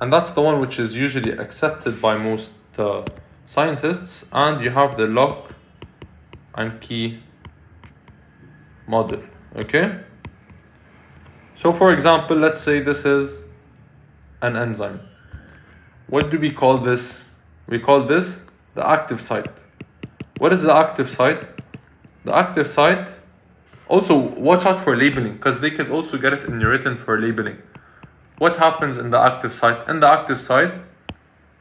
and that's the one which is usually accepted by most scientists, and you have the lock and key model. Okay, so for example, let's say this is an enzyme. What do we call this? We call this the active site. What is the active site? The active site, also watch out for labeling, because they could also get it in your written for labeling. What happens in the active site? In the active site,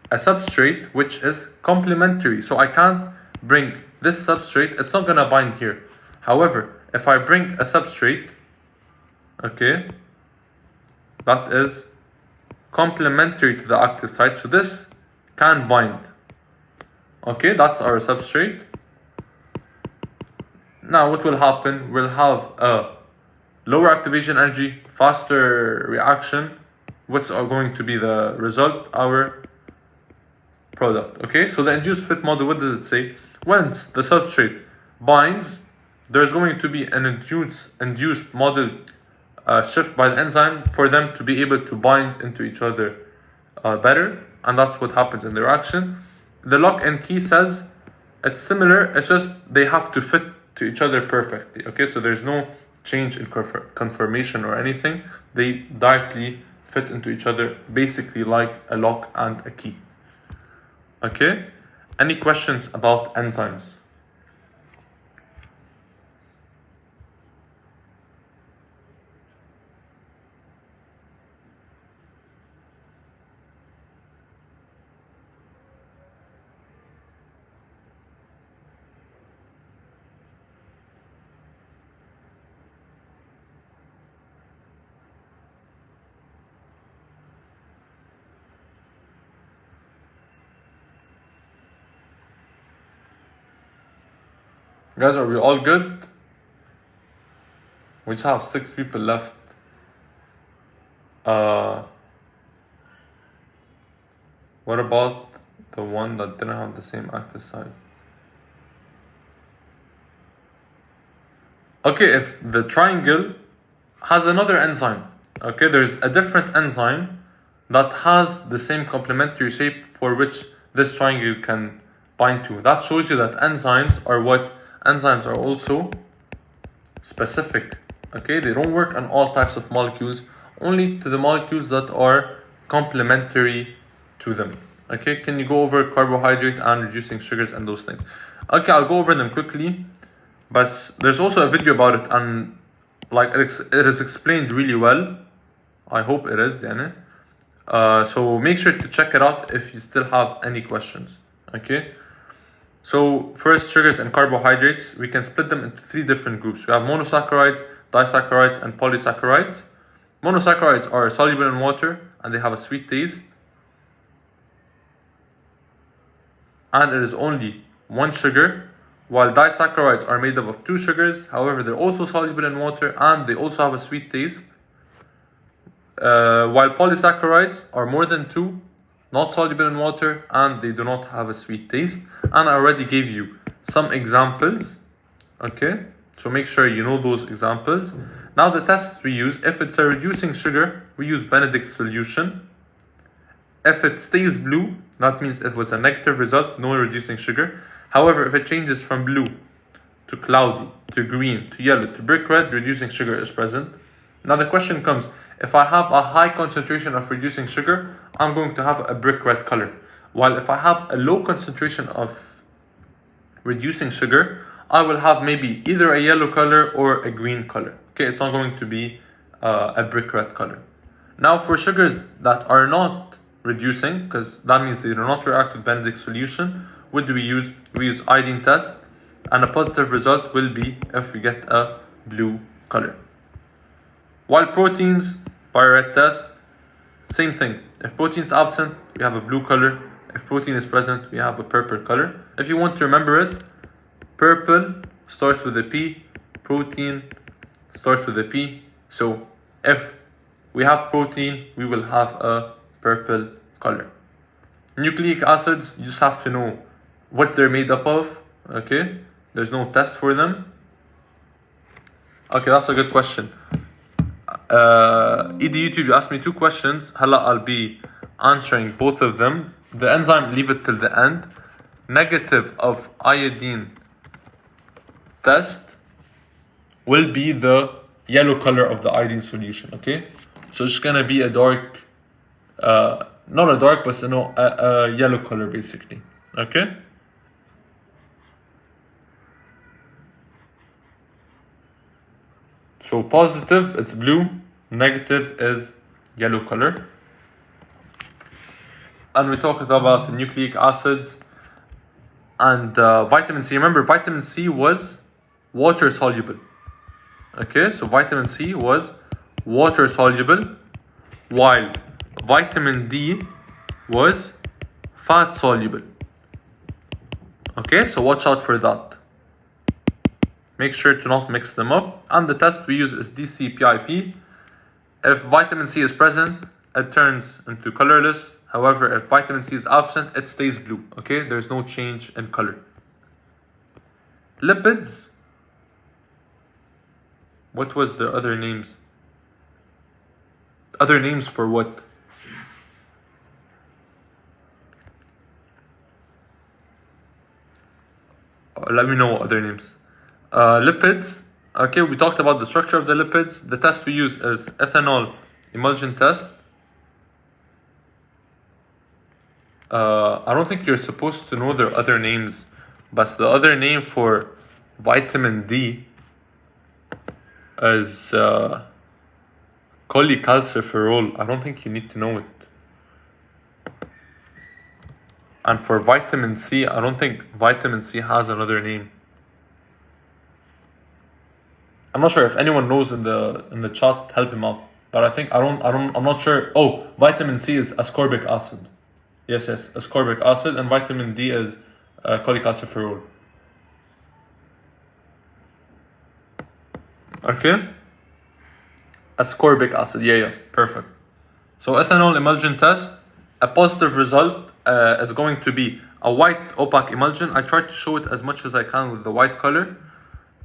a substrate which is complementary. So I can't bring this substrate, it's not gonna bind here. However, if I bring a substrate, okay, that is complementary to the active site, so this can bind. Okay, that's our substrate. Now what will happen? We'll have a lower activation energy, faster reaction. What's going to be the result? Our product. Okay, so the induced fit model, what does it say? Once the substrate binds, there's going to be an induced model shift by the enzyme for them to be able to bind into each other better, and that's what happens in the reaction. The lock and key says it's similar, it's just they have to fit to each other perfectly. Okay, so there's no change in conformation or anything. They directly fit into each other, basically like a lock and a key. Okay, any questions about enzymes? Guys, are we all good? We just have 6 people left. What about the one that didn't have the same active site? Okay, if the triangle has another enzyme, okay, there's a different enzyme that has the same complementary shape for which this triangle can bind to. That shows you that enzymes are what? Enzymes are also specific. Okay, they don't work on all types of molecules, only to the molecules that are complementary to them. Okay, can you go over carbohydrate and reducing sugars and those things? Okay, I'll go over them quickly, but there's also a video about it, and like it is explained really well. I hope it is, يعني. So make sure to check it out if you still have any questions. Okay. So first, sugars and carbohydrates, we can split them into 3 different groups. We have monosaccharides, disaccharides, and polysaccharides. Monosaccharides are soluble in water and they have a sweet taste. And it is only 1 sugar, while disaccharides are made up of 2 sugars. However, they're also soluble in water and they also have a sweet taste. While polysaccharides are more than 2, not soluble in water, and they do not have a sweet taste. And I already gave you some examples. Okay, so make sure you know those examples. Now the tests we use, if it's a reducing sugar, we use Benedict's solution. If it stays blue, that means it was a negative result, no reducing sugar. However, if it changes from blue to cloudy, to green, to yellow, to brick red, reducing sugar is present. Now the question comes, if I have a high concentration of reducing sugar, I'm going to have a brick red color. While if I have a low concentration of reducing sugar, I will have maybe either a yellow color or a green color. Okay, it's not going to be a brick red color. Now for sugars that are not reducing, because that means they do not react with Benedict's solution, what do we use? We use iodine test, and a positive result will be if we get a blue color. While proteins, by red test, same thing. If protein is absent, we have a blue color. If protein is present, we have a purple color. If you want to remember it, purple starts with a P, protein starts with a P. So if we have protein, we will have a purple color. Nucleic acids, you just have to know what they're made up of. Okay, there's no test for them. Okay, that's a good question. ED YouTube, you asked me 2 questions. Hala, I'll be answering both of them. The enzyme, leave it till the end. Negative of iodine test will be the yellow color of the iodine solution. Okay, so it's gonna be a dark, not a dark, but a yellow color basically. Okay. So positive, it's blue. Negative is yellow color. And we talked about nucleic acids and vitamin C. Remember, vitamin C was water soluble. Okay, so vitamin C was water soluble, while vitamin D was fat soluble. Okay, so watch out for that. Make sure to not mix them up. And the test we use is DCPIP. If vitamin C is present, it turns into colorless. However, if vitamin C is absent, it stays blue. Okay, there's no change in color. Lipids. What was the other names? Other names for what? Let me know what other names. Lipids. Okay, we talked about the structure of the lipids. The test we use is ethanol emulsion test. I don't think you're supposed to know their other names, but the other name for vitamin D is cholecalciferol. I don't think you need to know it. And for vitamin C, I don't think vitamin C has another name. I'm not sure if anyone knows in the chat. Help him out. But I think I'm not sure. Oh, vitamin C is ascorbic acid. Yes, ascorbic acid, and vitamin D is cholecalciferol. Okay. Ascorbic acid. Yeah, perfect. So ethanol emulsion test. A positive result is going to be a white opaque emulsion. I tried to show it as much as I can with the white color.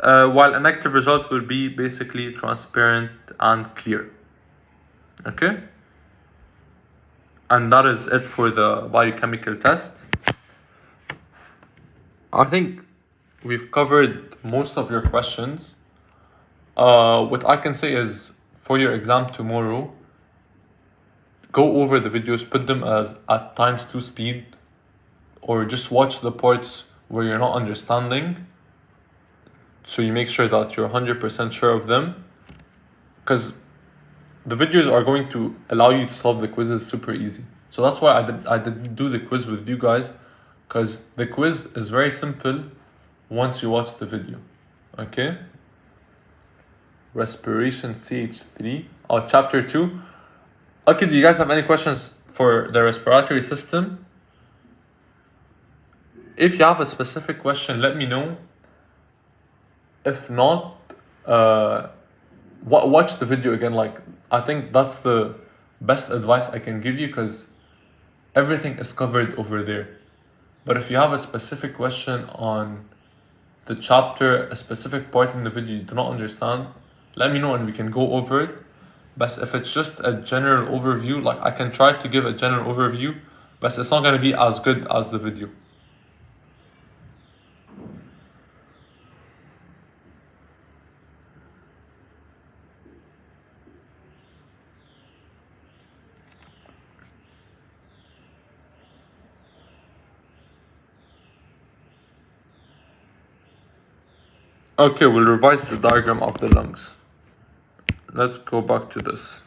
While a negative result will be basically transparent and clear. Okay? And that is it for the biochemical test. I think we've covered most of your questions. What I can say is, for your exam tomorrow, go over the videos, put them as at ×2 speed, or just watch the parts where you're not understanding, so you make sure that you're 100% sure of them, because the videos are going to allow you to solve the quizzes super easy. So that's why I did do the quiz with you guys, because the quiz is very simple once you watch the video. Okay? Respiration CH3, chapter 2. Okay, do you guys have any questions for the respiratory system? If you have a specific question, let me know. If not, watch the video again. Like, I think that's the best advice I can give you, because everything is covered over there. But if you have a specific question on the chapter, a specific part in the video you do not understand, let me know and we can go over it. But if it's just a general overview, like I can try to give a general overview, but it's not going to be as good as the video. Okay, we'll revise the diagram of the lungs. Let's go back to this.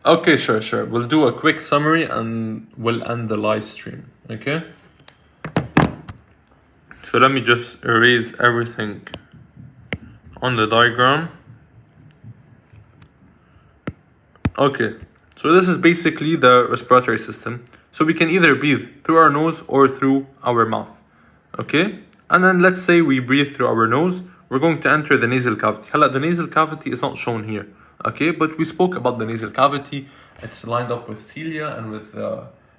Okay, sure. We'll do a quick summary and we'll end the live stream, okay? So let me just erase everything on the diagram. Okay, so this is basically the respiratory system. So we can either breathe through our nose or through our mouth, okay? And then let's say we breathe through our nose, we're going to enter the nasal cavity. The nasal cavity is not shown here, okay? But we spoke about the nasal cavity. It's lined up with cilia and with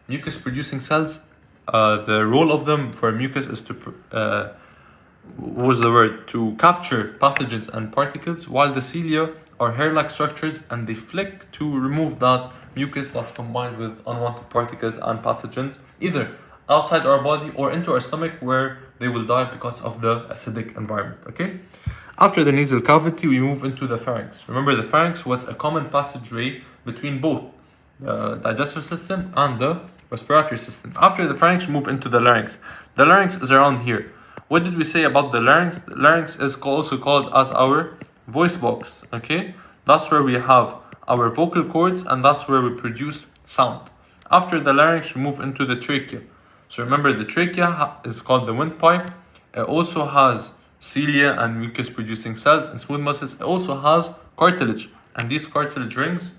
mucus producing cells. The role of them for mucus is to, to capture pathogens and particles, while the cilia are hair-like structures and they flick to remove that mucus that's combined with unwanted particles and pathogens, either outside our body or into our stomach, where they will die because of the acidic environment, okay? After the nasal cavity, we move into the pharynx. Remember, the pharynx was a common passageway between both the digestive system and the respiratory system. After the pharynx, we move into the larynx. The larynx is around here. What did we say about the larynx? The larynx is also called as our voice box, okay? That's where we have our vocal cords, and that's where we produce sound. After the larynx, we move into the trachea. So remember, the trachea is called the windpipe. It also has cilia and mucus producing cells and smooth muscles. It also has cartilage, and these cartilage rings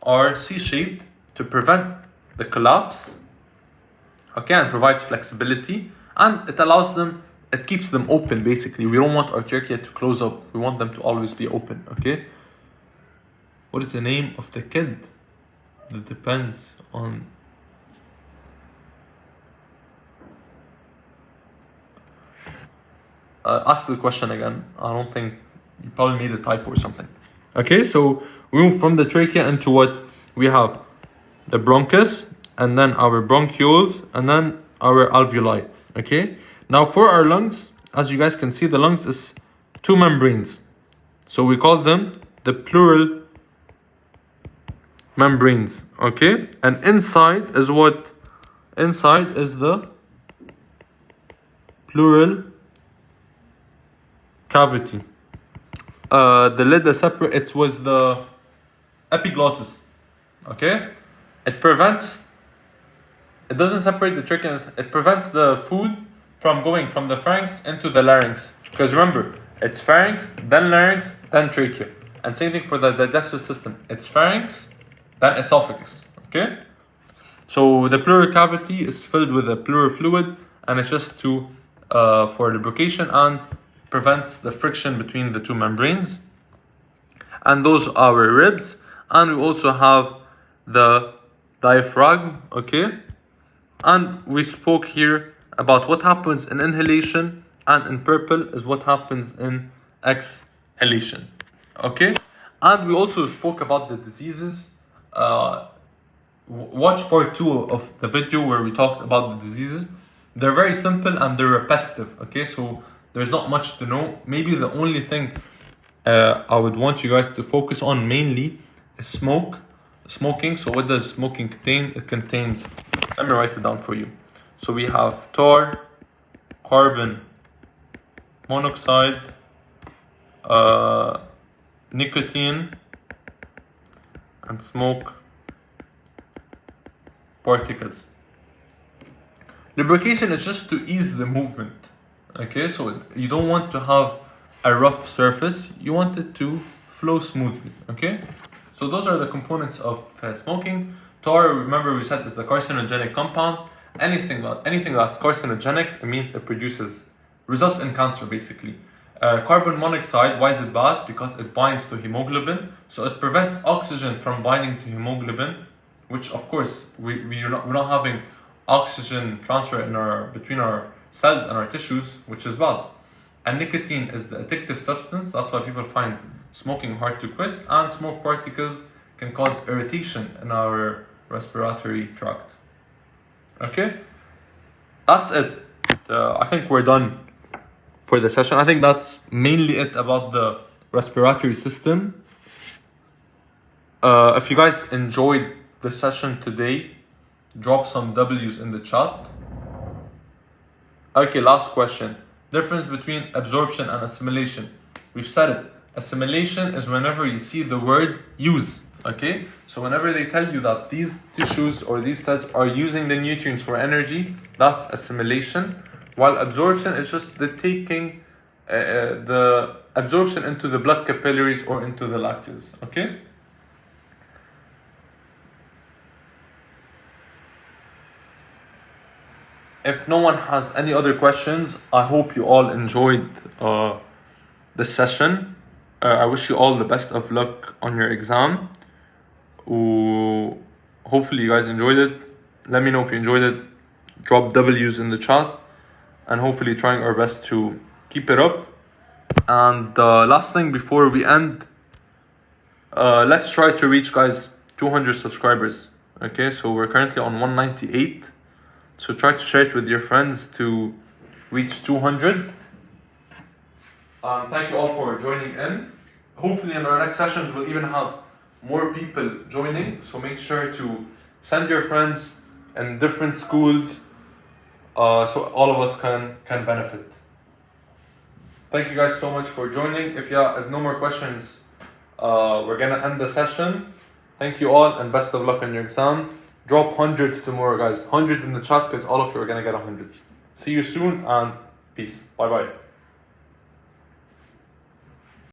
are C-shaped to prevent the collapse, okay, and provides flexibility, and it keeps them open. Basically, we don't want our trachea to close up. We want them to always be open, okay? What is the name of the kid? That depends on... ask the question again. I don't think... You probably made a typo or something. Okay, so we move from the trachea into what we have. The bronchus, and then our bronchioles, and then our alveoli, okay? Now for our lungs, as you guys can see, the lungs is two membranes. So we call them the pleural membranes, okay? And inside is what? Inside is the pleural cavity. The lid is separate. It was the epiglottis, okay? It doesn't separate the trachea. It prevents the food from going from the pharynx into the larynx. Because remember, it's pharynx, then larynx, then trachea. And same thing for the digestive system. It's pharynx, then esophagus, okay? So the pleural cavity is filled with a pleural fluid, and it's just for lubrication and prevents the friction between the two membranes. And those are our ribs. And we also have the diaphragm, okay? And we spoke here about what happens in inhalation, and in purple is what happens in exhalation, okay? And we also spoke about the diseases. Watch part 2 of the video where we talked about the diseases. They're very simple and they're repetitive, okay? So there's not much to know. Maybe the only thing I would want you guys to focus on mainly is smoking. So what does smoking contain? It contains, let me write it down for you. So we have tar, carbon monoxide, nicotine, and smoke particles. Lubrication is just to ease the movement. Okay, so you don't want to have a rough surface, you want it to flow smoothly. Okay, so those are the components of smoking. Tar, remember we said, is the carcinogenic compound. Anything that's carcinogenic, it means it results in cancer basically. Carbon monoxide, why is it bad? Because it binds to hemoglobin, so it prevents oxygen from binding to hemoglobin, which of course we're not having oxygen transfer between our cells and our tissues, which is bad. And nicotine is the addictive substance. That's why people find smoking hard to quit. And smoke particles can cause irritation in our respiratory tract. Okay, that's it. I think we're done for the session. I think that's mainly it about the respiratory system. If you guys enjoyed the session today, drop some W's in the chat. Okay, last question. Difference between absorption and assimilation. We've said it. Assimilation is whenever you see the word use. Okay, so whenever they tell you that these tissues or these cells are using the nutrients for energy, that's assimilation. While absorption is just the taking the absorption into the blood capillaries or into the lacteals. Okay. If no one has any other questions, I hope you all enjoyed the session. I wish you all the best of luck on your exam. Hopefully you guys enjoyed it. Let me know if you enjoyed it. Drop W's in the chat. And hopefully trying our best to keep it up. And the last thing before we end, let's try to reach, guys, 200 subscribers. Okay, so we're currently on 198. So try to share it with your friends to reach 200. Thank you all for joining in. Hopefully in our next sessions we'll even have more people joining. So make sure to send your friends in different schools so all of us can benefit. Thank you guys so much for joining. If you have no more questions, we're gonna end the session. Thank you all and best of luck on your exam. Drop hundreds tomorrow, guys. 100 in the chat because all of you are gonna get 100. See you soon and peace. Bye bye.